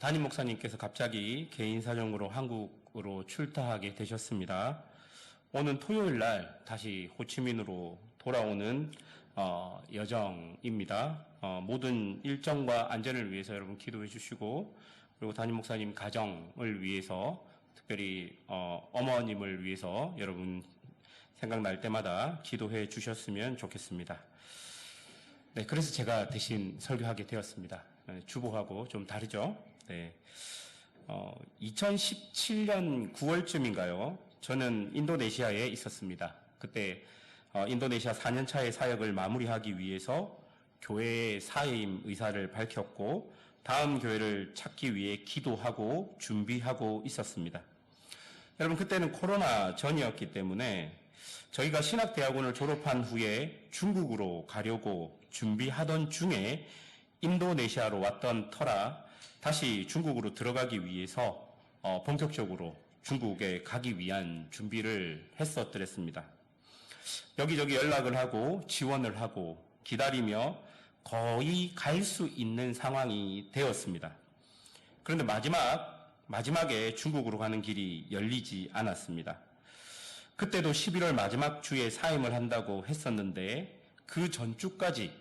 담임 목사님께서 갑자기 개인 사정으로 한국으로 출타하게 되셨습니다. 오는 토요일 날 다시 호치민으로 돌아오는 여정입니다. 모든 일정과 안전을 위해서 여러분 기도해 주시고, 그리고 담임 목사님 가정을 위해서, 특별히 어머님을 위해서 여러분 생각날 때마다 기도해 주셨으면 좋겠습니다. 네, 그래서 제가 대신 설교하게 되었습니다. 주보하고 좀 다르죠? 네. 2017년 9월쯤인가요? 저는 인도네시아에 있었습니다. 그때 인도네시아 4년차의 사역을 마무리하기 위해서 교회의 사임 의사를 밝혔고, 다음 교회를 찾기 위해 기도하고 준비하고 있었습니다. 여러분, 그때는 코로나 전이었기 때문에 저희가 신학대학원을 졸업한 후에 중국으로 가려고 준비하던 중에 인도네시아로 왔던 터라 다시 중국으로 들어가기 위해서 본격적으로 중국에 가기 위한 준비를 했었더랬습니다. 여기저기 연락을 하고 지원을 하고 기다리며 거의 갈 수 있는 상황이 되었습니다. 그런데 마지막에 중국으로 가는 길이 열리지 않았습니다. 그때도 11월 마지막 주에 사임을 한다고 했었는데 그 전주까지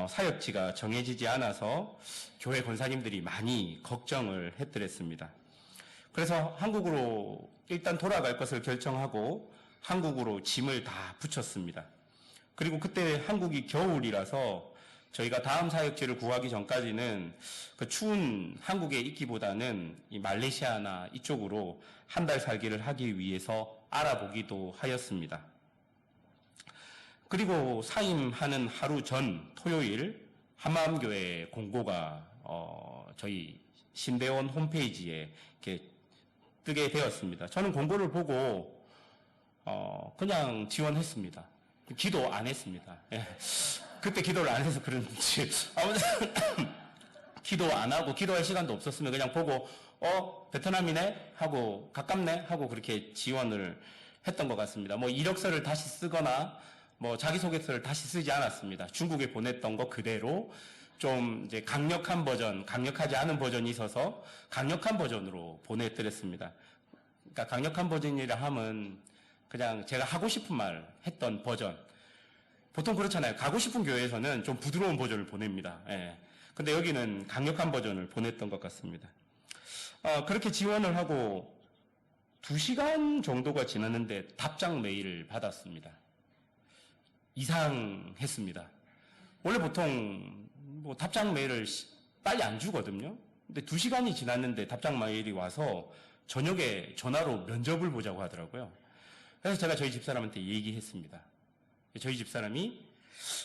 사역지가 정해지지 않아서 교회 권사님들이 많이 걱정을 했더랬습니다. 그래서 한국으로 일단 돌아갈 것을 결정하고 한국으로 짐을 다 붙였습니다. 그리고 그때 한국이 겨울이라서 저희가 다음 사역지를 구하기 전까지는 그 추운 한국에 있기보다는 이 말레이시아나 이쪽으로 한 달 살기를 하기 위해서 알아보기도 하였습니다. 그리고 사임하는 하루 전 토요일 한마음교회 공고가 저희 신대원 홈페이지에 이렇게 뜨게 되었습니다. 저는 공고를 보고 그냥 지원했습니다. 기도 안 했습니다. 예. 그때 기도를 안 해서 그런지 아무튼 기도 안 하고 기도할 시간도 없었으면 그냥 보고 베트남이네 하고 가깝네 하고 그렇게 지원을 했던 것 같습니다. 뭐 이력서를 다시 쓰거나 뭐 자기소개서를 다시 쓰지 않았습니다. 중국에 보냈던 거 그대로 좀 이제 강력하지 않은 버전이 있어서 강력한 버전으로 보내드렸습니다. 그러니까 강력한 버전이라 하면 그냥 제가 하고 싶은 말 했던 버전. 보통 그렇잖아요. 가고 싶은 교회에서는 좀 부드러운 버전을 보냅니다. 예. 근데 여기는 강력한 버전을 보냈던 것 같습니다. 그렇게 지원을 하고 2시간 정도가 지났는데 답장 메일을 받았습니다. 이상했습니다. 원래 보통 뭐 답장 메일을 빨리 안 주거든요. 근데 2시간이 지났는데 답장 메일이 와서 저녁에 전화로 면접을 보자고 하더라고요. 그래서 제가 저희 집사람한테 얘기했습니다. 저희 집사람이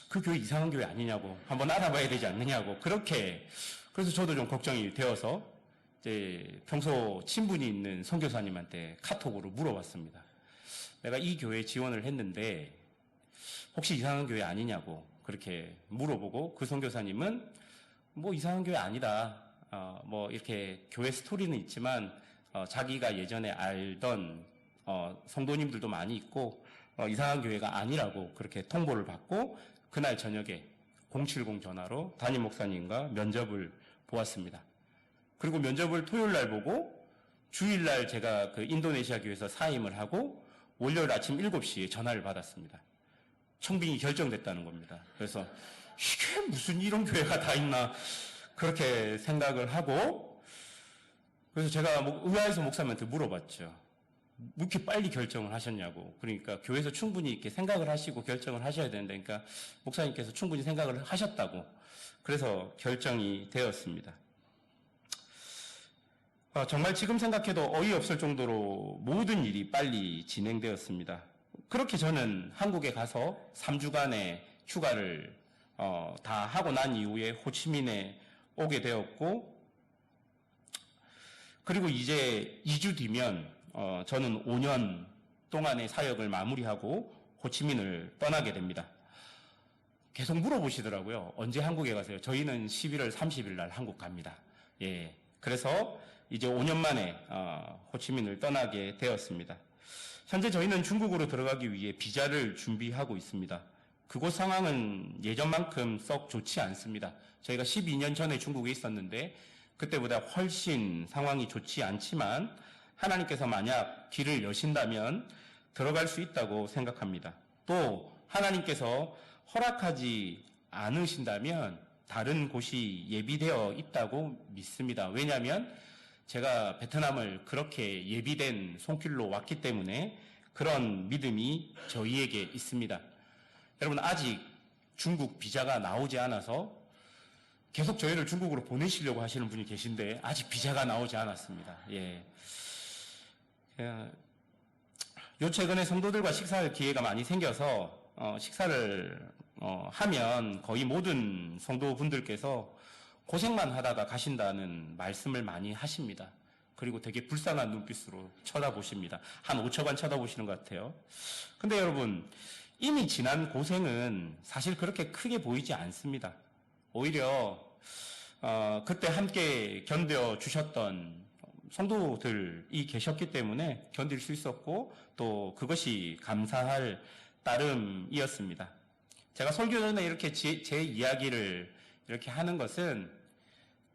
그 교회 이상한 교회 아니냐고 한번 알아봐야 되지 않느냐고 그래서 저도 좀 걱정이 되어서 이제 평소 친분이 있는 선교사님한테 카톡으로 물어봤습니다. 내가 이 교회에 지원을 했는데 혹시 이상한 교회 아니냐고 그렇게 물어보고 그 선교사님은 뭐 이상한 교회 아니다. 뭐 이렇게 교회 스토리는 있지만 자기가 예전에 알던 성도님들도 많이 있고 이상한 교회가 아니라고 그렇게 통보를 받고 그날 저녁에 070 전화로 담임 목사님과 면접을 보았습니다. 그리고 면접을 토요일 날 보고 주일 날 제가 그 인도네시아 교회에서 사임을 하고 월요일 아침 7시에 전화를 받았습니다. 청빙이 결정됐다는 겁니다. 그래서 이게 무슨 이런 교회가 다 있나 그렇게 생각을 하고 그래서 제가 의아해서 목사님한테 물어봤죠. 왜 이렇게 빨리 결정을 하셨냐고. 그러니까 교회에서 충분히 이렇게 생각을 하시고 결정을 하셔야 되는데, 그러니까 목사님께서 충분히 생각을 하셨다고. 그래서 결정이 되었습니다. 정말 지금 생각해도 어이없을 정도로 모든 일이 빨리 진행되었습니다. 그렇게 저는 한국에 가서 3주간의 휴가를 다 하고 난 이후에 호치민에 오게 되었고, 그리고 이제 2주 뒤면 저는 5년 동안의 사역을 마무리하고 호치민을 떠나게 됩니다. 계속 물어보시더라고요. 언제 한국에 가세요? 저희는 11월 30일 날 한국 갑니다. 예. 그래서 이제 5년 만에 호치민을 떠나게 되었습니다. 현재 저희는 중국으로 들어가기 위해 비자를 준비하고 있습니다. 그곳 상황은 예전만큼 썩 좋지 않습니다. 저희가 12년 전에 중국에 있었는데 그때보다 훨씬 상황이 좋지 않지만 하나님께서 만약 길을 여신다면 들어갈 수 있다고 생각합니다. 또 하나님께서 허락하지 않으신다면 다른 곳이 예비되어 있다고 믿습니다. 왜냐하면 제가 베트남을 그렇게 예비된 손길로 왔기 때문에 그런 믿음이 저희에게 있습니다. 여러분, 아직 중국 비자가 나오지 않아서 계속 저희를 중국으로 보내시려고 하시는 분이 계신데 아직 비자가 나오지 않았습니다. 요 최근에 성도들과 식사할 기회가 많이 생겨서 식사를 하면 거의 모든 성도분들께서 고생만 하다가 가신다는 말씀을 많이 하십니다. 그리고 되게 불쌍한 눈빛으로 쳐다보십니다. 한 5초간 쳐다보시는 것 같아요. 근데 여러분, 이미 지난 고생은 사실 그렇게 크게 보이지 않습니다. 오히려 그때 함께 견뎌주셨던 성도들이 계셨기 때문에 견딜 수 있었고 또 그것이 감사할 따름이었습니다. 제가 설교 전에 이렇게 제 이야기를 이렇게 하는 것은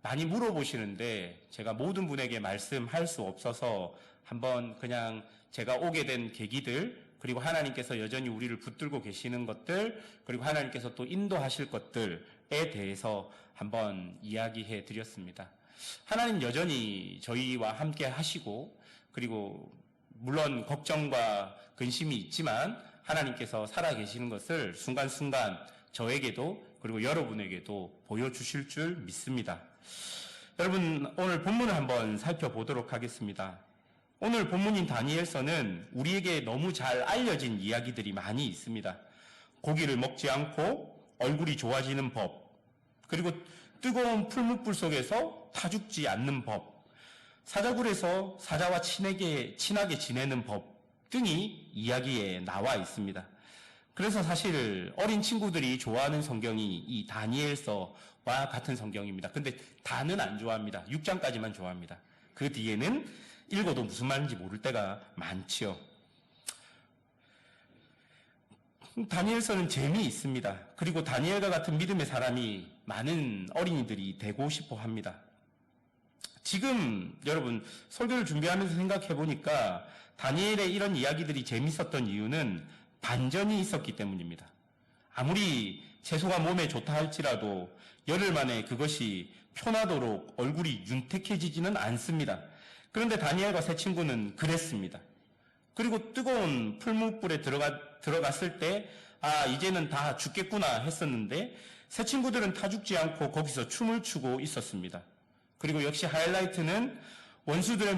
많이 물어보시는데 제가 모든 분에게 말씀할 수 없어서 한번 그냥 제가 오게 된 계기들, 그리고 하나님께서 여전히 우리를 붙들고 계시는 것들, 그리고 하나님께서 또 인도하실 것들에 대해서 한번 이야기해 드렸습니다. 하나님 여전히 저희와 함께 하시고, 그리고 물론 걱정과 근심이 있지만 하나님께서 살아계시는 것을 순간순간 저에게도 그리고 여러분에게도 보여주실 줄 믿습니다. 여러분, 오늘 본문을 한번 살펴보도록 하겠습니다. 오늘 본문인 다니엘서는 우리에게 너무 잘 알려진 이야기들이 많이 있습니다. 고기를 먹지 않고 얼굴이 좋아지는 법, 그리고 뜨거운 풀무불 속에서 타 죽지 않는 법, 사자굴에서 사자와 친하게 지내는 법 등이 이야기에 나와 있습니다. 그래서 사실 어린 친구들이 좋아하는 성경이 이 다니엘서와 같은 성경입니다. 근데 다는 안 좋아합니다. 6장까지만 좋아합니다. 그 뒤에는 읽어도 무슨 말인지 모를 때가 많지요. 다니엘서는 재미있습니다. 그리고 다니엘과 같은 믿음의 사람이 많은 어린이들이 되고 싶어 합니다. 지금 여러분 설교를 준비하면서 생각해 보니까 다니엘의 이런 이야기들이 재밌었던 이유는 반전이 있었기 때문입니다. 아무리 채소가 몸에 좋다 할지라도 열흘 만에 그것이 편하도록 얼굴이 윤택해지지는 않습니다. 그런데 다니엘과 세 친구는 그랬습니다. 그리고 뜨거운 풀무불에 들어갔을 때 이제는 다 죽겠구나 했었는데 세 친구들은 타 죽지 않고 거기서 춤을 추고 있었습니다. 그리고 역시 하이라이트는 원수들의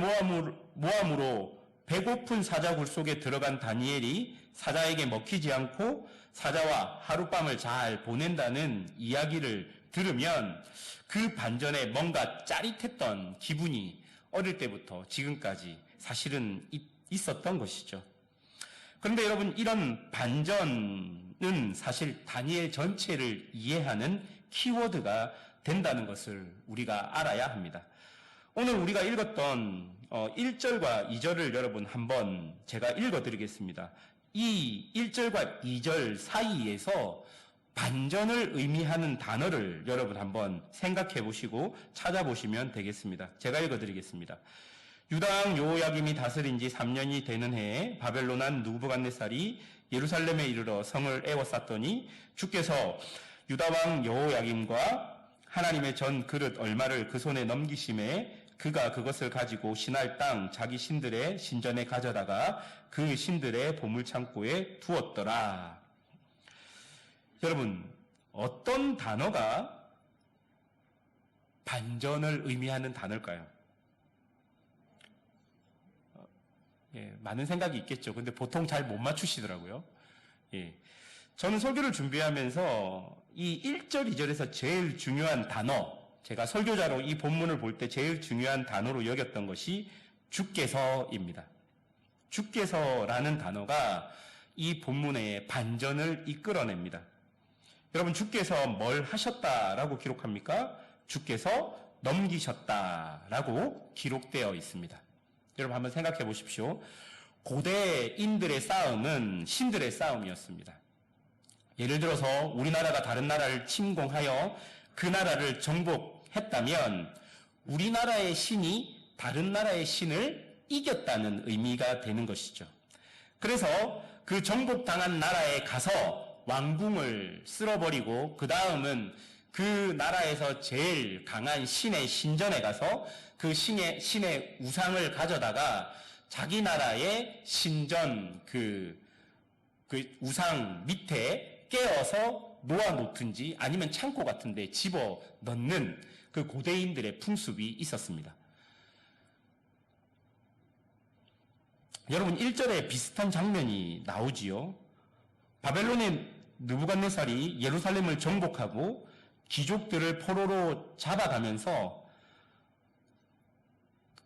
모함으로 배고픈 사자굴 속에 들어간 다니엘이 사자에게 먹히지 않고 사자와 하룻밤을 잘 보낸다는 이야기를 들으면 그 반전에 뭔가 짜릿했던 기분이 어릴 때부터 지금까지 사실은 있었던 것이죠. 그런데 여러분, 이런 반전은 사실 다니엘 전체를 이해하는 키워드가 된다는 것을 우리가 알아야 합니다. 오늘 우리가 읽었던 1절과 2절을 여러분 한번 제가 읽어드리겠습니다. 이 1절과 2절 사이에서 반전을 의미하는 단어를 여러분 한번 생각해 보시고 찾아보시면 되겠습니다. 제가 읽어드리겠습니다. 유다왕 여호야김이 다스린 지 3년이 되는 해에 바벨론 왕 느부갓네살이 예루살렘에 이르러 성을 에워쌌더니 주께서 유다왕 여호야김과 하나님의 전 그릇 얼마를 그 손에 넘기심에 그가 그것을 가지고 신할 땅 자기 신들의 신전에 가져다가 그 신들의 보물창고에 두었더라. 여러분, 어떤 단어가 반전을 의미하는 단어일까요? 많은 생각이 있겠죠. 근데 보통 잘 못 맞추시더라고요. 저는 설교를 준비하면서 이 1절, 2절에서 제일 중요한 단어, 제가 설교자로 이 본문을 볼 때 제일 중요한 단어로 여겼던 것이 주께서입니다. 주께서라는 단어가 이 본문의 반전을 이끌어냅니다. 여러분, 주께서 뭘 하셨다라고 기록합니까? 주께서 넘기셨다라고 기록되어 있습니다. 여러분 한번 생각해 보십시오. 고대인들의 싸움은 신들의 싸움이었습니다. 예를 들어서 우리나라가 다른 나라를 침공하여 그 나라를 정복했다면 우리나라의 신이 다른 나라의 신을 이겼다는 의미가 되는 것이죠. 그래서 그 정복당한 나라에 가서 왕궁을 쓸어버리고 그 다음은 그 나라에서 제일 강한 신의 신전에 가서 그 신의 우상을 가져다가 자기 나라의 신전 그 우상 밑에 깨어서 놓아놓든지 아니면 창고 같은 데 집어 넣는 그 고대인들의 풍습이 있었습니다. 여러분 1절에 비슷한 장면이 나오지요. 바벨론의 느부갓네살이 예루살렘을 정복하고 귀족들을 포로로 잡아가면서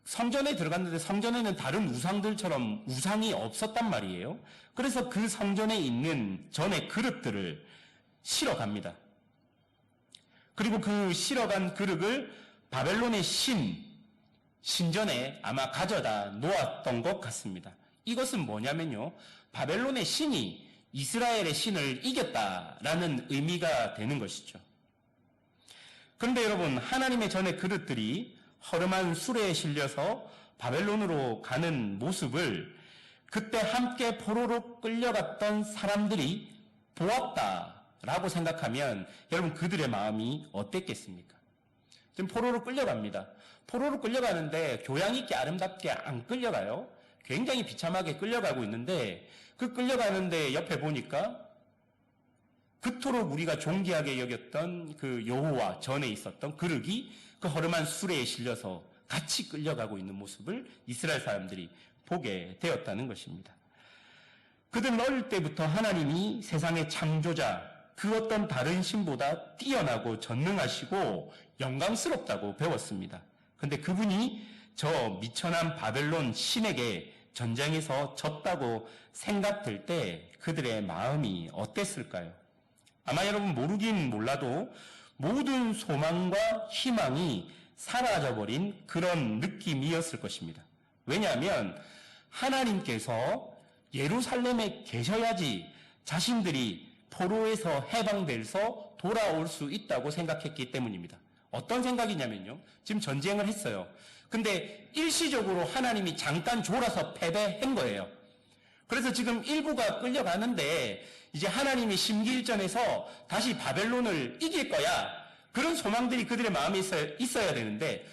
성전에 들어갔는데 성전에는 다른 우상들처럼 우상이 없었단 말이에요. 그래서 그 성전에 있는 전의 그릇들을 실어갑니다. 그리고 그 실어간 그릇을 바벨론의 신전에 아마 가져다 놓았던 것 같습니다. 이것은 뭐냐면요, 바벨론의 신이 이스라엘의 신을 이겼다라는 의미가 되는 것이죠. 그런데 여러분, 하나님의 전의 그릇들이 허름한 수레에 실려서 바벨론으로 가는 모습을 그때 함께 포로로 끌려갔던 사람들이 보았다라고 생각하면 여러분, 그들의 마음이 어땠겠습니까? 지금 포로로 끌려갑니다. 포로로 끌려가는데 교양 있게 아름답게 안 끌려가요. 굉장히 비참하게 끌려가고 있는데 그 끌려가는데 옆에 보니까 그토록 우리가 존귀하게 여겼던 그 여호와 전에 있었던 그릇이 그 허름한 수레에 실려서 같이 끌려가고 있는 모습을 이스라엘 사람들이 보게 되었다는 것입니다. 그들 어릴 때부터 하나님이 세상의 창조자, 그 어떤 다른 신보다 뛰어나고 전능하시고 영광스럽다고 배웠습니다. 그런데 그분이 저 미천한 바벨론 신에게 전쟁에서 졌다고 생각될 때 그들의 마음이 어땠을까요? 아마 여러분 모르긴 몰라도 모든 소망과 희망이 사라져버린 그런 느낌이었을 것입니다. 왜냐하면 하나님께서 예루살렘에 계셔야지 자신들이 포로에서 해방돼서 돌아올 수 있다고 생각했기 때문입니다. 어떤 생각이냐면요, 지금 전쟁을 했어요. 근데 일시적으로 하나님이 잠깐 졸아서 패배한 거예요. 그래서 지금 일부가 끌려가는데 이제 하나님이 심기일전에서 다시 바벨론을 이길 거야, 그런 소망들이 그들의 마음에 있어야 되는데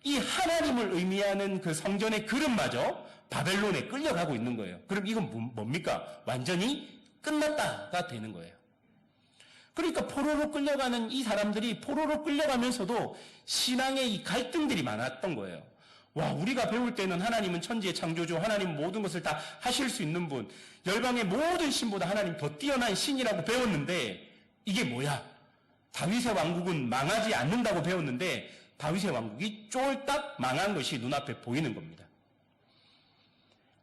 이 하나님을 의미하는 그 성전의 그릇마저 바벨론에 끌려가고 있는 거예요. 그럼 이건 뭡니까? 완전히 끝났다가 되는 거예요. 그러니까 포로로 끌려가는 이 사람들이 포로로 끌려가면서도 신앙의 이 갈등들이 많았던 거예요. 와, 우리가 배울 때는 하나님은 천지의 창조주, 하나님은 모든 것을 다 하실 수 있는 분, 열방의 모든 신보다 하나님 더 뛰어난 신이라고 배웠는데 이게 뭐야? 다윗의 왕국은 망하지 않는다고 배웠는데 다윗의 왕국이 쫄딱 망한 것이 눈앞에 보이는 겁니다.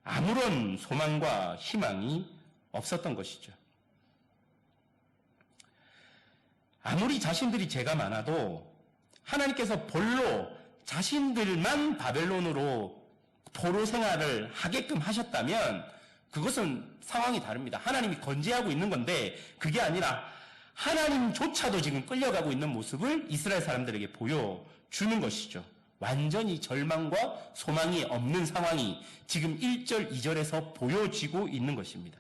아무런 소망과 희망이 없었던 것이죠. 아무리 자신들이 죄가 많아도 하나님께서 본로 자신들만 바벨론으로 포로 생활을 하게끔 하셨다면 그것은 상황이 다릅니다. 하나님이 건재하고 있는 건데 그게 아니라 하나님조차도 지금 끌려가고 있는 모습을 이스라엘 사람들에게 보여주는 것이죠. 완전히 절망과 소망이 없는 상황이 지금 1절, 2절에서 보여지고 있는 것입니다.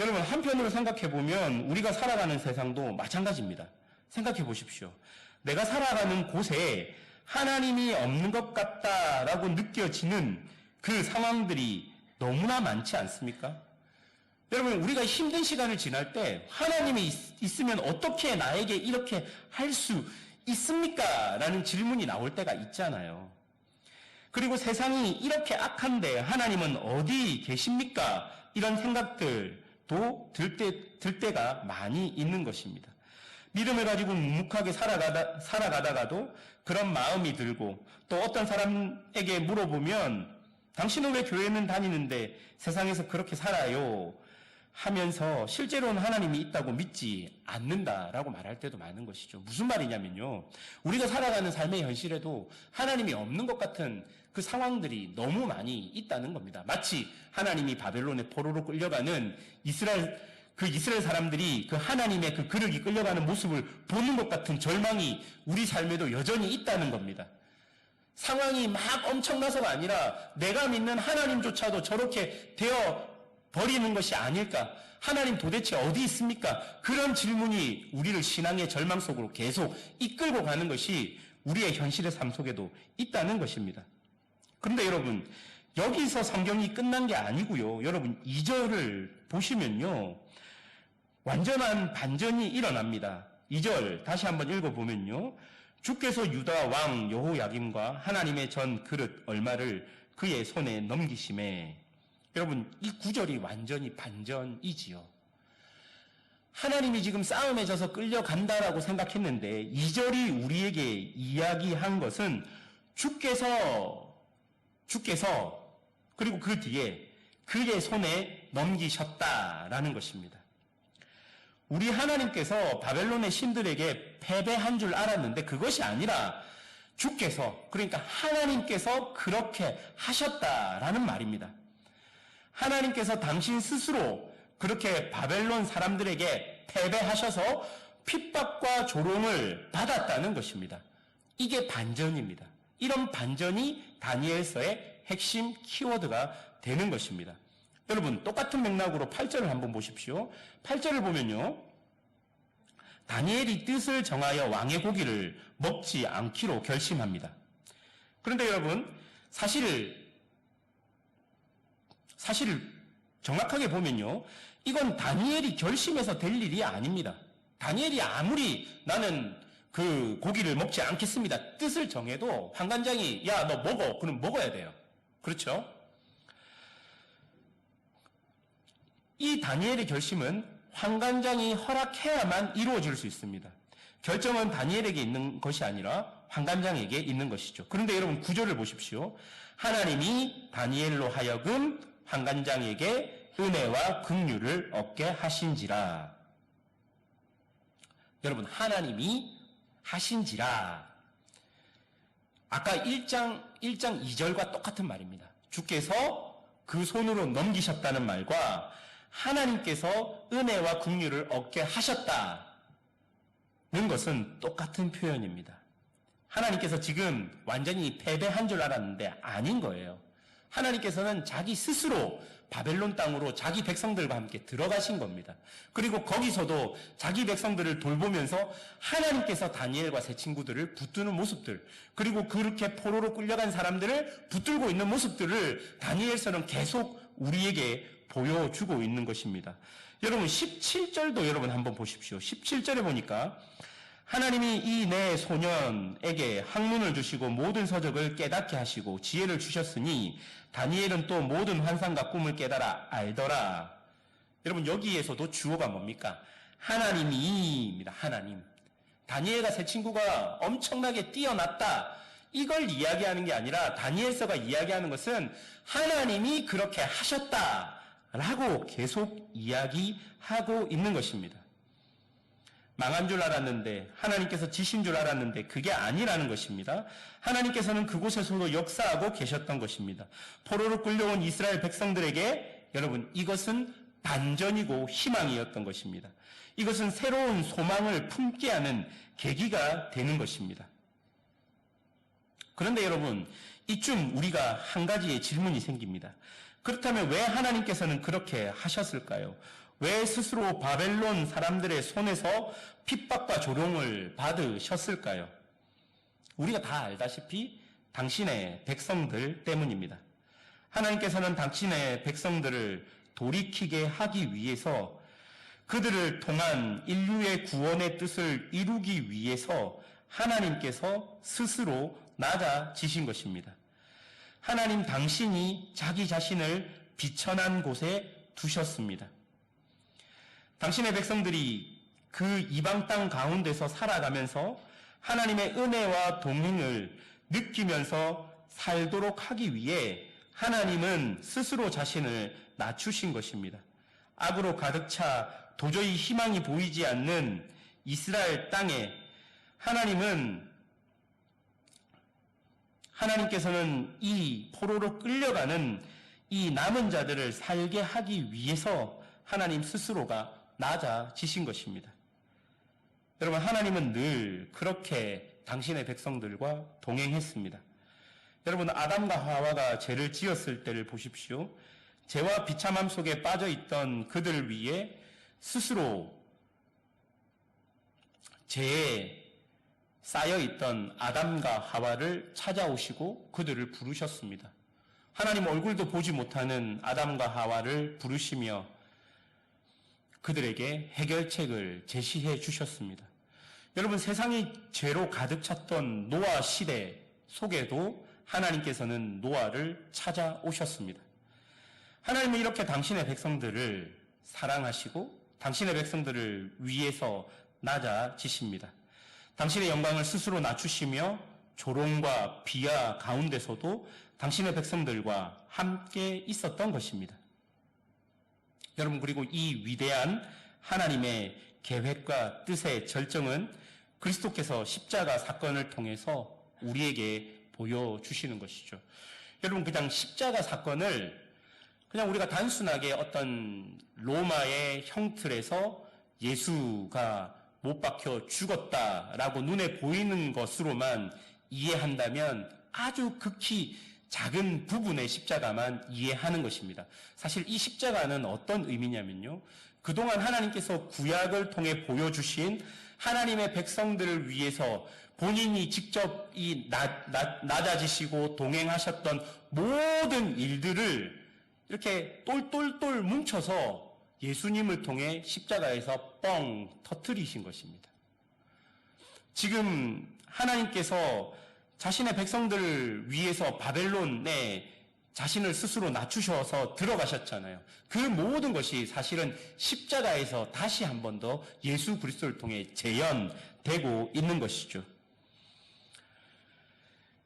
여러분, 한편으로 생각해보면 우리가 살아가는 세상도 마찬가지입니다. 생각해 보십시오. 내가 살아가는 곳에 하나님이 없는 것 같다라고 느껴지는 그 상황들이 너무나 많지 않습니까? 여러분, 우리가 힘든 시간을 지날 때 하나님이 있으면 어떻게 나에게 이렇게 할 수 있습니까? 라는 질문이 나올 때가 있잖아요. 그리고 세상이 이렇게 악한데 하나님은 어디 계십니까? 이런 생각들도 들 때가 많이 있는 것입니다. 믿음을 가지고 묵묵하게 살아가다가도 그런 마음이 들고, 또 어떤 사람에게 물어보면 당신은 왜 교회는 다니는데 세상에서 그렇게 살아요? 하면서 실제로는 하나님이 있다고 믿지 않는다라고 말할 때도 많은 것이죠. 무슨 말이냐면요, 우리가 살아가는 삶의 현실에도 하나님이 없는 것 같은 그 상황들이 너무 많이 있다는 겁니다. 마치 하나님이 바벨론의 포로로 끌려가는 이스라엘 사람들이 그 하나님의 그 그릇이 끌려가는 모습을 보는 것 같은 절망이 우리 삶에도 여전히 있다는 겁니다. 상황이 막 엄청나서가 아니라 내가 믿는 하나님조차도 저렇게 되어 버리는 것이 아닐까? 하나님 도대체 어디 있습니까? 그런 질문이 우리를 신앙의 절망 속으로 계속 이끌고 가는 것이 우리의 현실의 삶 속에도 있다는 것입니다. 그런데 여러분, 여기서 성경이 끝난 게 아니고요. 여러분, 2절을 보시면요. 완전한 반전이 일어납니다. 2절 다시 한번 읽어보면요. 주께서 유다 왕 여호야김과 하나님의 전 그릇 얼마를 그의 손에 넘기심에. 여러분, 이 9절이 완전히 반전이지요. 하나님이 지금 싸움에 져서 끌려간다라고 생각했는데 2절이 우리에게 이야기한 것은 주께서 그리고 그 뒤에 그의 손에 넘기셨다라는 것입니다. 우리 하나님께서 바벨론의 신들에게 패배한 줄 알았는데 그것이 아니라 주께서, 그러니까 하나님께서 그렇게 하셨다라는 말입니다. 하나님께서 당신 스스로 그렇게 바벨론 사람들에게 패배하셔서 핍박과 조롱을 받았다는 것입니다. 이게 반전입니다. 이런 반전이 다니엘서의 핵심 키워드가 되는 것입니다. 여러분, 똑같은 맥락으로 8절을 한번 보십시오. 8절을 보면요. 다니엘이 뜻을 정하여 왕의 고기를 먹지 않기로 결심합니다. 그런데 여러분, 사실 정확하게 보면요. 이건 다니엘이 결심해서 될 일이 아닙니다. 다니엘이 아무리 나는 그 고기를 먹지 않겠습니다. 뜻을 정해도 환관장이 야, 너 먹어. 그럼 먹어야 돼요. 그렇죠? 이 다니엘의 결심은 환관장이 허락해야만 이루어질 수 있습니다. 결정은 다니엘에게 있는 것이 아니라 환관장에게 있는 것이죠. 그런데 여러분 9절을 보십시오. 하나님이 다니엘로 하여금 환관장에게 은혜와 긍휼을 얻게 하신지라. 여러분, 하나님이 하신지라. 아까 1장 2절과 똑같은 말입니다. 주께서 그 손으로 넘기셨다는 말과 하나님께서 은혜와 긍휼을 얻게 하셨다는 것은 똑같은 표현입니다. 하나님께서 지금 완전히 패배한 줄 알았는데 아닌 거예요. 하나님께서는 자기 스스로 바벨론 땅으로 자기 백성들과 함께 들어가신 겁니다. 그리고 거기서도 자기 백성들을 돌보면서 하나님께서 다니엘과 세 친구들을 붙드는 모습들, 그리고 그렇게 포로로 끌려간 사람들을 붙들고 있는 모습들을 다니엘서는 계속 우리에게 보여주고 있는 것입니다. 여러분 17절도 여러분 한번 보십시오. 17절에 보니까 하나님이 이 내 소년에게 학문을 주시고 모든 서적을 깨닫게 하시고 지혜를 주셨으니 다니엘은 또 모든 환상과 꿈을 깨달아 알더라. 여러분 여기에서도 주어가 뭡니까? 하나님이입니다. 하나님. 다니엘과 세 친구가 엄청나게 뛰어났다. 이걸 이야기하는 게 아니라 다니엘서가 이야기하는 것은 하나님이 그렇게 하셨다라고 계속 이야기하고 있는 것입니다. 망한 줄 알았는데 하나님께서 지신 줄 알았는데 그게 아니라는 것입니다. 하나님께서는 그곳에서도 역사하고 계셨던 것입니다. 포로로 끌려온 이스라엘 백성들에게 여러분 이것은 반전이고 희망이었던 것입니다. 이것은 새로운 소망을 품게 하는 계기가 되는 것입니다. 그런데 여러분 이쯤 우리가 한 가지의 질문이 생깁니다. 그렇다면 왜 하나님께서는 그렇게 하셨을까요? 왜 스스로 바벨론 사람들의 손에서 핍박과 조롱을 받으셨을까요? 우리가 다 알다시피 당신의 백성들 때문입니다. 하나님께서는 당신의 백성들을 돌이키게 하기 위해서 그들을 통한 인류의 구원의 뜻을 이루기 위해서 하나님께서 스스로 낮아지신 것입니다. 하나님 당신이 자기 자신을 비천한 곳에 두셨습니다. 당신의 백성들이 그 이방 땅 가운데서 살아가면서 하나님의 은혜와 동행을 느끼면서 살도록 하기 위해 하나님은 스스로 자신을 낮추신 것입니다. 악으로 가득 차 도저히 희망이 보이지 않는 이스라엘 땅에 하나님께서는 이 포로로 끌려가는 이 남은 자들을 살게 하기 위해서 하나님 스스로가 낮아지신 것입니다. 여러분 하나님은 늘 그렇게 당신의 백성들과 동행했습니다. 여러분, 아담과 하와가 죄를 지었을 때를 보십시오. 죄와 비참함 속에 빠져있던 그들을 위해 스스로 죄에 쌓여있던 아담과 하와를 찾아오시고 그들을 부르셨습니다. 하나님 얼굴도 보지 못하는 아담과 하와를 부르시며 그들에게 해결책을 제시해 주셨습니다. 여러분, 세상이 죄로 가득 찼던 노아 시대 속에도 하나님께서는 노아를 찾아오셨습니다. 하나님은 이렇게 당신의 백성들을 사랑하시고 당신의 백성들을 위해서 낮아지십니다. 당신의 영광을 스스로 낮추시며 조롱과 비하 가운데서도 당신의 백성들과 함께 있었던 것입니다. 여러분, 그리고 이 위대한 하나님의 계획과 뜻의 절정은 그리스도께서 십자가 사건을 통해서 우리에게 보여주시는 것이죠. 여러분, 그냥 십자가 사건을 그냥 우리가 단순하게 어떤 로마의 형틀에서 예수가 못 박혀 죽었다라고 눈에 보이는 것으로만 이해한다면 아주 극히 작은 부분의 십자가만 이해하는 것입니다. 사실 이 십자가는 어떤 의미냐면요, 그동안 하나님께서 구약을 통해 보여주신 하나님의 백성들을 위해서 본인이 직접 낮아지시고 동행하셨던 모든 일들을 이렇게 똘똘똘 뭉쳐서 예수님을 통해 십자가에서 뻥 터뜨리신 것입니다. 지금 하나님께서 자신의 백성들을 위해서 바벨론에 자신을 스스로 낮추셔서 들어가셨잖아요. 그 모든 것이 사실은 십자가에서 다시 한 번 더 예수 그리스도를 통해 재현되고 있는 것이죠.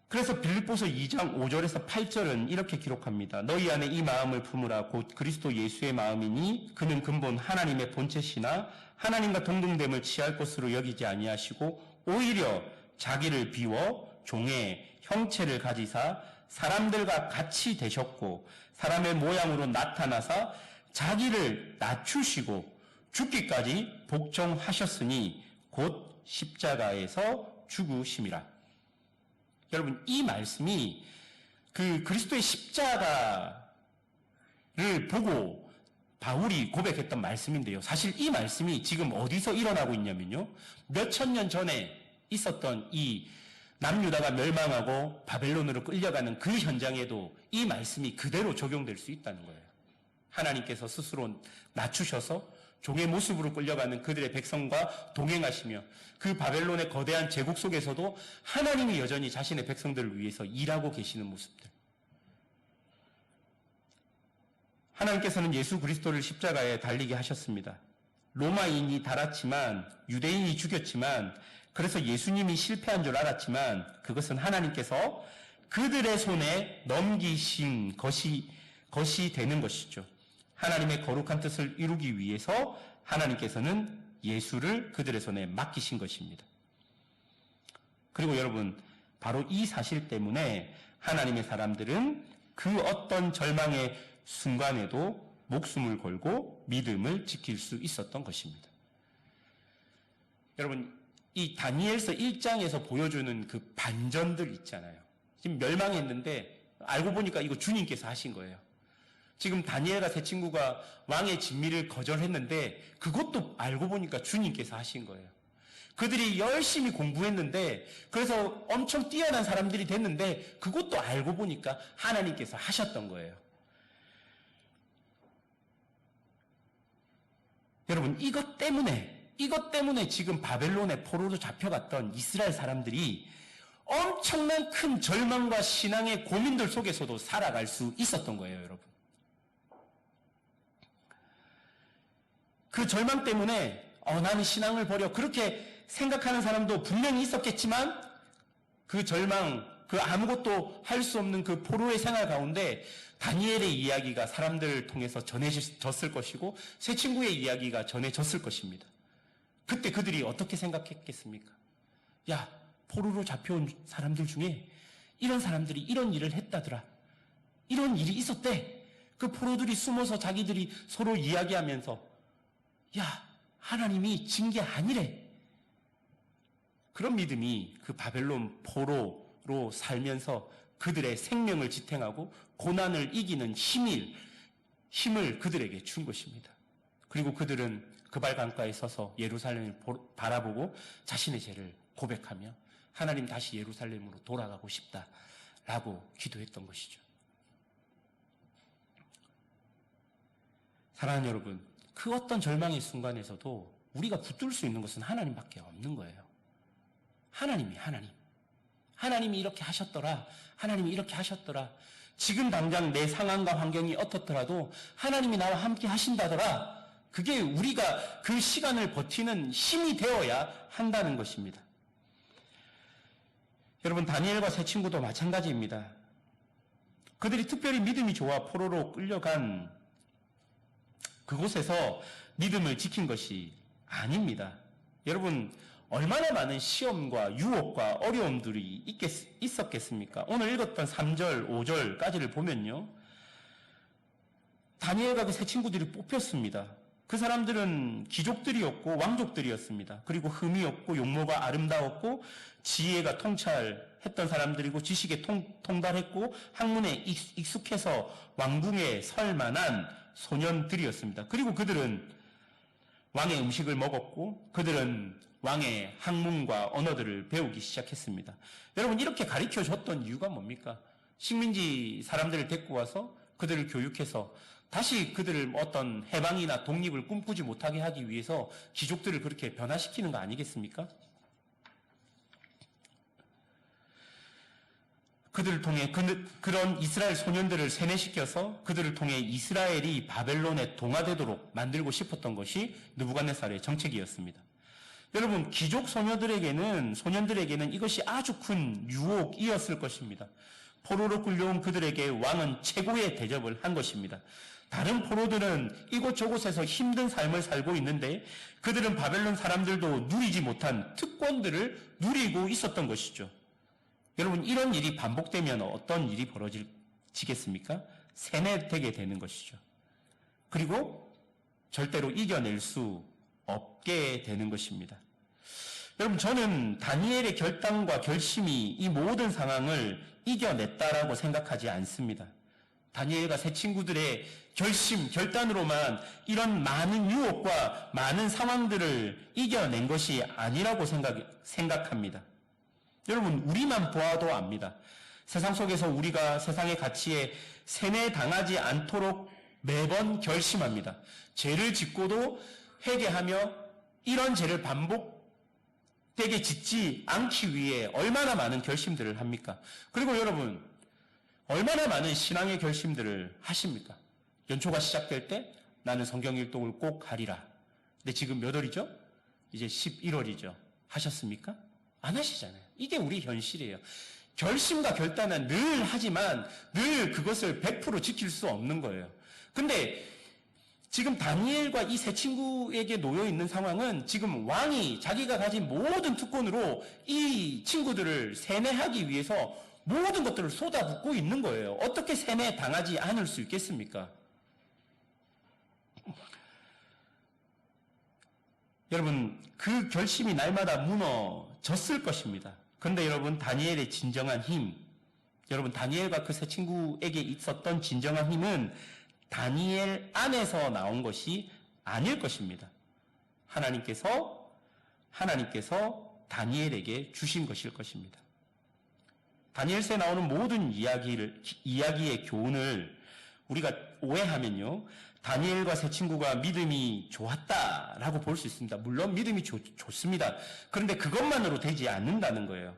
그래서 빌립보서 2장 5절에서 8절은 이렇게 기록합니다. 너희 안에 이 마음을 품으라. 곧 그리스도 예수의 마음이니 그는 근본 하나님의 본체시나 하나님과 동등됨을 취할 것으로 여기지 아니하시고 오히려 자기를 비워 종의 형체를 가지사 사람들과 같이 되셨고 사람의 모양으로 나타나사 자기를 낮추시고 죽기까지 복종하셨으니 곧 십자가에서 죽으심이라. 여러분, 이 말씀이 그 그리스도의 십자가를 보고 바울이 고백했던 말씀인데요. 사실 이 말씀이 지금 어디서 일어나고 있냐면요, 몇천 년 전에 있었던 이 남유다가 멸망하고 바벨론으로 끌려가는 그 현장에도 이 말씀이 그대로 적용될 수 있다는 거예요. 하나님께서 스스로 낮추셔서 종의 모습으로 끌려가는 그들의 백성과 동행하시며 그 바벨론의 거대한 제국 속에서도 하나님이 여전히 자신의 백성들을 위해서 일하고 계시는 모습들. 하나님께서는 예수 그리스도를 십자가에 달리게 하셨습니다. 로마인이 달았지만, 유대인이 죽였지만, 그래서 예수님이 실패한 줄 알았지만 그것은 하나님께서 그들의 손에 넘기신 것이 되는 것이죠. 하나님의 거룩한 뜻을 이루기 위해서 하나님께서는 예수를 그들의 손에 맡기신 것입니다. 그리고 여러분, 바로 이 사실 때문에 하나님의 사람들은 그 어떤 절망의 순간에도 목숨을 걸고 믿음을 지킬 수 있었던 것입니다. 여러분, 이 다니엘서 1장에서 보여주는 그 반전들 있잖아요. 지금 멸망했는데 알고 보니까 이거 주님께서 하신 거예요. 지금 다니엘과 세 친구가 왕의 진미를 거절했는데 그것도 알고 보니까 주님께서 하신 거예요. 그들이 열심히 공부했는데 그래서 엄청 뛰어난 사람들이 됐는데 그것도 알고 보니까 하나님께서 하셨던 거예요. 여러분, 이것 때문에 지금 바벨론의 포로로 잡혀갔던 이스라엘 사람들이 엄청난 큰 절망과 신앙의 고민들 속에서도 살아갈 수 있었던 거예요, 여러분. 그 절망 때문에 나는 신앙을 버려, 그렇게 생각하는 사람도 분명히 있었겠지만 그 절망, 그 아무것도 할 수 없는 그 포로의 생활 가운데 다니엘의 이야기가 사람들을 통해서 전해졌을 것이고 세 친구의 이야기가 전해졌을 것입니다. 그때 그들이 어떻게 생각했겠습니까? 야, 포로로 잡혀온 사람들 중에 이런 사람들이 이런 일을 했다더라. 이런 일이 있었대. 그 포로들이 숨어서 자기들이 서로 이야기하면서 야, 하나님이 진 게 아니래. 그런 믿음이 그 바벨론 포로 힘으로 살면서 그들의 생명을 지탱하고 고난을 이기는 힘을 그들에게 준 것입니다. 그리고 그들은 그발 강가에 서서 예루살렘을 바라보고 자신의 죄를 고백하며 하나님 다시 예루살렘으로 돌아가고 싶다라고 기도했던 것이죠. 사랑하는 여러분, 그 어떤 절망의 순간에서도 우리가 붙들 수 있는 것은 하나님밖에 없는 거예요. 하나님이 이렇게 하셨더라. 하나님이 이렇게 하셨더라. 지금 당장 내 상황과 환경이 어떻더라도 하나님이 나와 함께 하신다더라. 그게 우리가 그 시간을 버티는 힘이 되어야 한다는 것입니다. 여러분, 다니엘과 세 친구도 마찬가지입니다. 그들이 특별히 믿음이 좋아 포로로 끌려간 그곳에서 믿음을 지킨 것이 아닙니다. 여러분, 얼마나 많은 시험과 유혹과 어려움들이 있었겠습니까? 오늘 읽었던 3절, 5절까지를 보면요. 다니엘과 그 세 친구들이 뽑혔습니다. 그 사람들은 귀족들이었고 왕족들이었습니다. 그리고 흠이 없고 용모가 아름다웠고 지혜가 통찰했던 사람들이고 지식에 통달했고 학문에 익숙해서 왕궁에 설 만한 소년들이었습니다. 그리고 그들은 왕의 음식을 먹었고 그들은 왕의 학문과 언어들을 배우기 시작했습니다. 여러분, 이렇게 가르쳐줬던 이유가 뭡니까? 식민지 사람들을 데리고 와서 그들을 교육해서 다시 그들을 어떤 해방이나 독립을 꿈꾸지 못하게 하기 위해서 귀족들을 그렇게 변화시키는 거 아니겠습니까? 그들을 통해 그런 이스라엘 소년들을 세뇌시켜서 그들을 통해 이스라엘이 바벨론에 동화되도록 만들고 싶었던 것이 느부갓네살의 정책이었습니다. 여러분, 귀족 소년들에게는 이것이 아주 큰 유혹이었을 것입니다. 포로로 끌려온 그들에게 왕은 최고의 대접을 한 것입니다. 다른 포로들은 이곳저곳에서 힘든 삶을 살고 있는데 그들은 바벨론 사람들도 누리지 못한 특권들을 누리고 있었던 것이죠. 여러분, 이런 일이 반복되면 어떤 일이 벌어지겠습니까? 세뇌되게 되는 것이죠. 그리고 절대로 이겨낼 수 없게 되는 것입니다. 여러분, 저는 다니엘의 결단과 결심이 이 모든 상황을 이겨냈다라고 생각하지 않습니다. 다니엘과 세 친구들의 결단으로만 이런 많은 유혹과 많은 상황들을 이겨낸 것이 아니라고 생각합니다. 여러분, 우리만 보아도 압니다. 세상 속에서 우리가 세상의 가치에 세뇌당하지 않도록 매번 결심합니다. 죄를 짓고도 회개하며 이런 죄를 반복되게 짓지 않기 위해 얼마나 많은 결심들을 합니까? 그리고 여러분, 얼마나 많은 신앙의 결심들을 하십니까? 연초가 시작될 때 나는 성경 일독을 꼭 하리라. 근데 지금 몇 월이죠? 이제 11월이죠. 하셨습니까? 안 하시잖아요. 이게 우리 현실이에요. 결심과 결단은 늘 하지만 늘 그것을 100% 지킬 수 없는 거예요. 근데 지금 다니엘과 이 세 친구에게 놓여 있는 상황은 지금 왕이 자기가 가진 모든 특권으로 이 친구들을 세뇌하기 위해서 모든 것들을 쏟아붓고 있는 거예요. 어떻게 세뇌 당하지 않을 수 있겠습니까? 여러분, 그 결심이 날마다 무너졌을 것입니다. 그런데 여러분, 다니엘의 진정한 힘, 여러분, 다니엘과 그 세 친구에게 있었던 진정한 힘은 다니엘 안에서 나온 것이 아닐 것입니다. 하나님께서 다니엘에게 주신 것일 것입니다. 다니엘서에 나오는 모든 이야기의 교훈을 우리가 오해하면요, 다니엘과 세 친구가 믿음이 좋았다라고 볼 수 있습니다. 물론 믿음이 좋습니다. 그런데 그것만으로 되지 않는다는 거예요.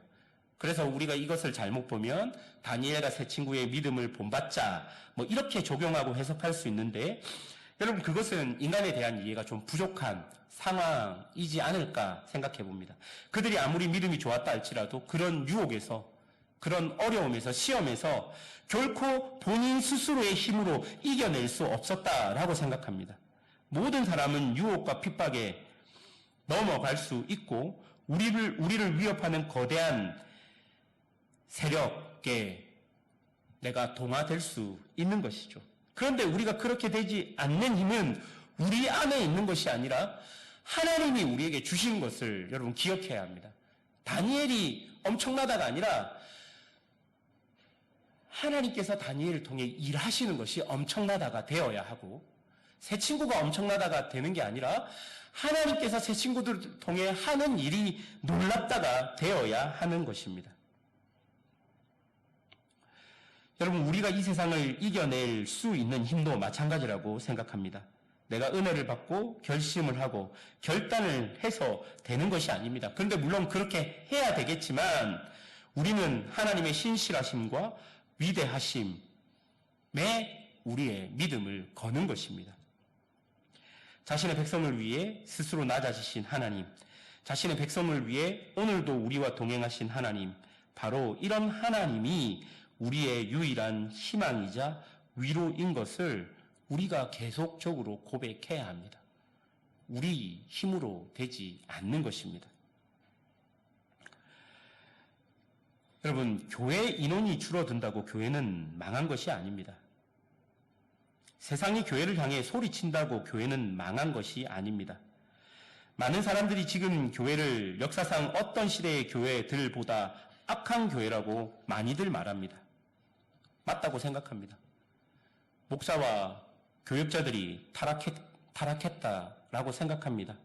그래서 우리가 이것을 잘못 보면 다니엘과 세 친구의 믿음을 본받자 뭐 이렇게 적용하고 해석할 수 있는데, 여러분, 그것은 인간에 대한 이해가 좀 부족한 상황이지 않을까 생각해 봅니다. 그들이 아무리 믿음이 좋았다 할지라도 그런 유혹에서, 그런 어려움에서, 시험에서 결코 본인 스스로의 힘으로 이겨낼 수 없었다라고 생각합니다. 모든 사람은 유혹과 핍박에 넘어갈 수 있고 우리를 위협하는 거대한 세력에 내가 동화될 수 있는 것이죠. 그런데 우리가 그렇게 되지 않는 힘은 우리 안에 있는 것이 아니라 하나님이 우리에게 주신 것을 여러분 기억해야 합니다. 다니엘이 엄청나다가 아니라 하나님께서 다니엘을 통해 일하시는 것이 엄청나다가 되어야 하고, 새 친구가 엄청나다가 되는 게 아니라 하나님께서 새 친구들을 통해 하는 일이 놀랍다가 되어야 하는 것입니다. 여러분, 우리가 이 세상을 이겨낼 수 있는 힘도 마찬가지라고 생각합니다. 내가 은혜를 받고 결심을 하고 결단을 해서 되는 것이 아닙니다. 그런데 물론 그렇게 해야 되겠지만 우리는 하나님의 신실하심과 위대하심에 우리의 믿음을 거는 것입니다. 자신의 백성을 위해 스스로 낮아지신 하나님, 자신의 백성을 위해 오늘도 우리와 동행하신 하나님, 바로 이런 하나님이 우리의 유일한 희망이자 위로인 것을 우리가 계속적으로 고백해야 합니다. 우리 힘으로 되지 않는 것입니다. 여러분, 교회 인원이 줄어든다고 교회는 망한 것이 아닙니다. 세상이 교회를 향해 소리친다고 교회는 망한 것이 아닙니다. 많은 사람들이 지금 교회를 역사상 어떤 시대의 교회들보다 악한 교회라고 많이들 말합니다. 맞다고 생각합니다. 목사와 교역자들이 타락했다라고 생각합니다.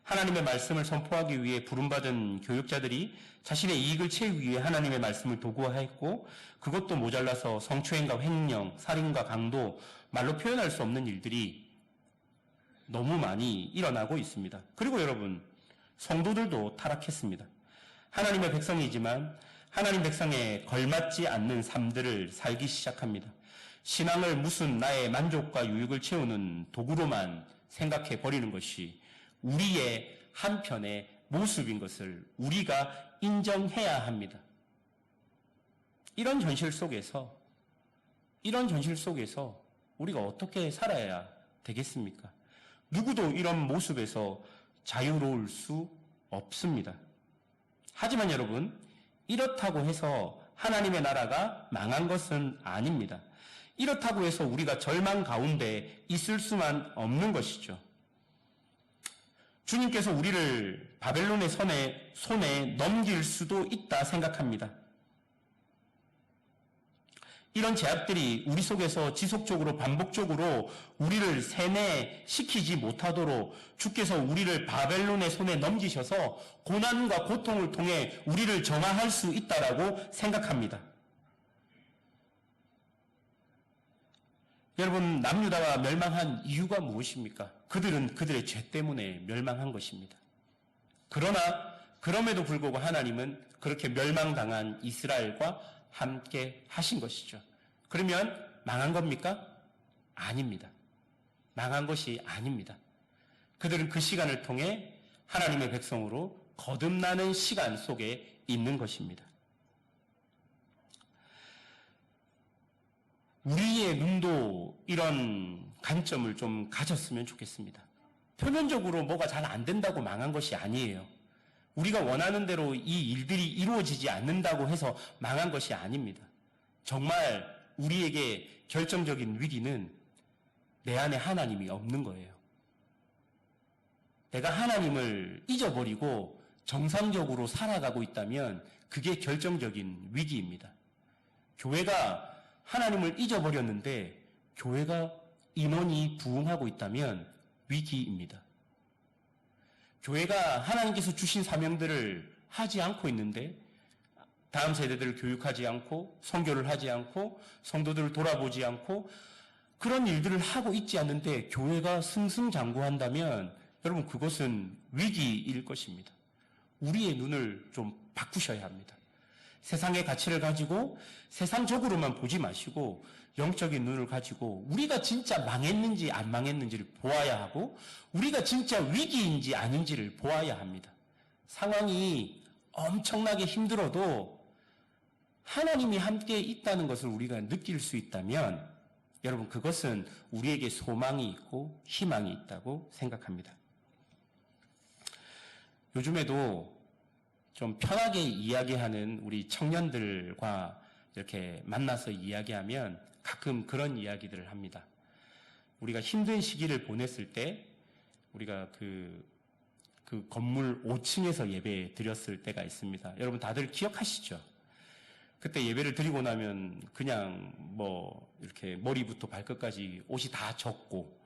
하나님의 말씀을 선포하기 위해 부름받은 교역자들이 자신의 이익을 채우기 위해 하나님의 말씀을 도구화했고, 그것도 모자라서 성추행과 횡령, 살인과 강도, 말로 표현할 수 없는 일들이 너무 많이 일어나고 있습니다. 그리고 여러분, 성도들도 타락했습니다. 하나님의 백성이지만 하나님 백성에 걸맞지 않는 삶들을 살기 시작합니다. 신앙을 무슨 나의 만족과 유익을 채우는 도구로만 생각해 버리는 것이 우리의 한편의 모습인 것을 우리가 인정해야 합니다. 이런 현실 속에서 우리가 어떻게 살아야 되겠습니까? 누구도 이런 모습에서 자유로울 수 없습니다. 하지만 여러분, 이렇다고 해서 하나님의 나라가 망한 것은 아닙니다. 이렇다고 해서 우리가 절망 가운데 있을 수만 없는 것이죠. 주님께서 우리를 바벨론의 손에 넘길 수도 있다 생각합니다. 이런 제약들이 우리 속에서 지속적으로 반복적으로 우리를 세뇌시키지 못하도록 주께서 우리를 바벨론의 손에 넘기셔서 고난과 고통을 통해 우리를 정화할 수 있다라고 생각합니다. 여러분, 남유다가 멸망한 이유가 무엇입니까? 그들은 그들의 죄 때문에 멸망한 것입니다. 그럼에도 불구하고 하나님은 그렇게 멸망당한 이스라엘과 함께 하신 것이죠. 그러면 망한 겁니까? 아닙니다. 망한 것이 아닙니다. 그들은 그 시간을 통해 하나님의 백성으로 거듭나는 시간 속에 있는 것입니다. 우리의 눈도 이런 관점을 좀 가졌으면 좋겠습니다. 표면적으로 뭐가 잘 안 된다고 망한 것이 아니에요. 우리가 원하는 대로 이 일들이 이루어지지 않는다고 해서 망한 것이 아닙니다. 정말 우리에게 결정적인 위기는 내 안에 하나님이 없는 거예요. 내가 하나님을 잊어버리고 정상적으로 살아가고 있다면 그게 결정적인 위기입니다. 교회가 하나님을 잊어버렸는데 교회가 인원이 부흥하고 있다면 위기입니다. 교회가 하나님께서 주신 사명들을 하지 않고 있는데 다음 세대들을 교육하지 않고 선교를 하지 않고 성도들을 돌아보지 않고 그런 일들을 하고 있지 않는데 교회가 승승장구한다면 여러분, 그것은 위기일 것입니다. 우리의 눈을 좀 바꾸셔야 합니다. 세상의 가치를 가지고 세상적으로만 보지 마시고 영적인 눈을 가지고 우리가 진짜 망했는지 안 망했는지를 보아야 하고 우리가 진짜 위기인지 아닌지를 보아야 합니다. 상황이 엄청나게 힘들어도 하나님이 함께 있다는 것을 우리가 느낄 수 있다면 여러분, 그것은 우리에게 소망이 있고 희망이 있다고 생각합니다. 요즘에도 좀 편하게 이야기하는 우리 청년들과 이렇게 만나서 이야기하면 가끔 그런 이야기들을 합니다. 우리가 힘든 시기를 보냈을 때 우리가 그 건물 5층에서 예배 드렸을 때가 있습니다. 여러분 다들 기억하시죠? 그때 예배를 드리고 나면 그냥 뭐 이렇게 머리부터 발끝까지 옷이 다 젖고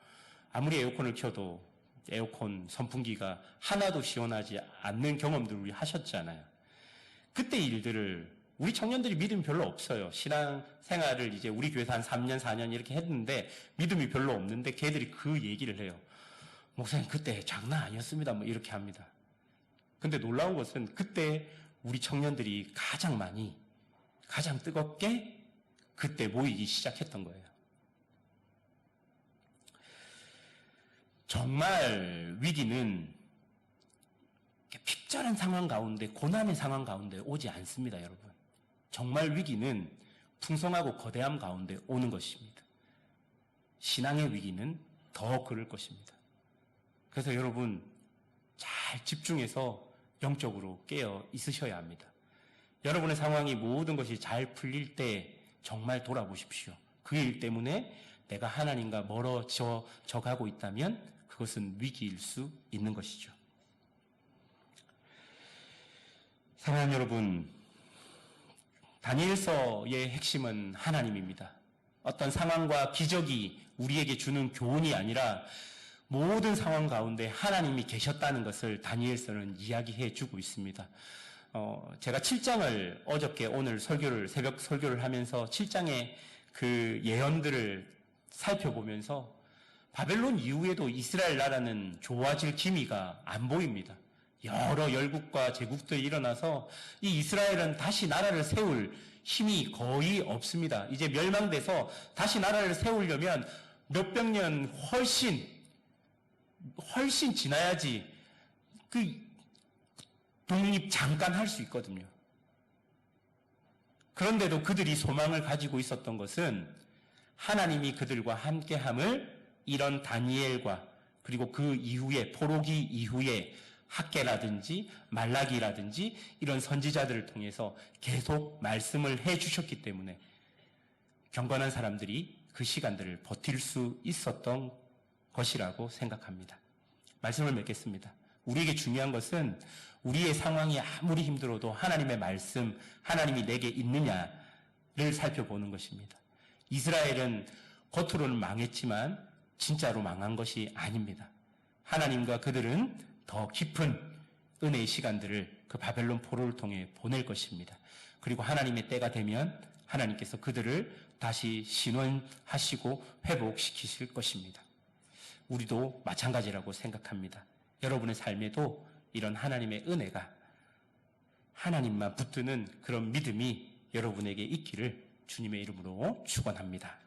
아무리 에어컨을 켜도 에어컨 선풍기가 하나도 시원하지 않는 경험들을 우리 하셨잖아요. 그때 일들을 우리 청년들이 믿음이 별로 없어요. 신앙 생활을 이제 우리 교회에서 한 3년, 4년 이렇게 했는데 믿음이 별로 없는데 걔들이 그 얘기를 해요. 목사님 그때 장난 아니었습니다. 뭐 이렇게 합니다. 근데 놀라운 것은 그때 우리 청년들이 가장 많이 가장 뜨겁게 그때 모이기 시작했던 거예요. 정말 위기는 핍절한 상황 가운데, 고난의 상황 가운데 오지 않습니다, 여러분. 정말 위기는 풍성하고 거대함 가운데 오는 것입니다. 신앙의 위기는 더 그럴 것입니다. 그래서 여러분 잘 집중해서 영적으로 깨어 있으셔야 합니다. 여러분의 상황이 모든 것이 잘 풀릴 때 정말 돌아보십시오. 그 일 때문에 내가 하나님과 멀어져 가고 있다면 그것은 위기일 수 있는 것이죠. 사랑하는 여러분, 다니엘서의 핵심은 하나님입니다. 어떤 상황과 기적이 우리에게 주는 교훈이 아니라 모든 상황 가운데 하나님이 계셨다는 것을 다니엘서는 이야기해 주고 있습니다. 제가 7장을 어저께 오늘 새벽 설교를 하면서 7장의 그 예언들을 살펴보면서 바벨론 이후에도 이스라엘 나라는 좋아질 기미가 안 보입니다. 여러 열국과 제국들이 일어나서 이 이스라엘은 다시 나라를 세울 힘이 거의 없습니다. 이제 멸망돼서 다시 나라를 세우려면 몇백 년 훨씬 지나야지 그 독립 잠깐 할 수 있거든요. 그런데도 그들이 소망을 가지고 있었던 것은 하나님이 그들과 함께함을 이런 다니엘과 그리고 그 이후에 포로기 이후에 학개라든지 말라기라든지 이런 선지자들을 통해서 계속 말씀을 해주셨기 때문에 경건한 사람들이 그 시간들을 버틸 수 있었던 것이라고 생각합니다. 말씀을 맺겠습니다. 우리에게 중요한 것은 우리의 상황이 아무리 힘들어도 하나님의 말씀, 하나님이 내게 있느냐를 살펴보는 것입니다. 이스라엘은 겉으로는 망했지만 진짜로 망한 것이 아닙니다. 하나님과 그들은 더 깊은 은혜의 시간들을 그 바벨론 포로를 통해 보낼 것입니다. 그리고 하나님의 때가 되면 하나님께서 그들을 다시 신원하시고 회복시키실 것입니다. 우리도 마찬가지라고 생각합니다. 여러분의 삶에도 이런 하나님의 은혜가 하나님만 붙드는 그런 믿음이 여러분에게 있기를 주님의 이름으로 축원합니다.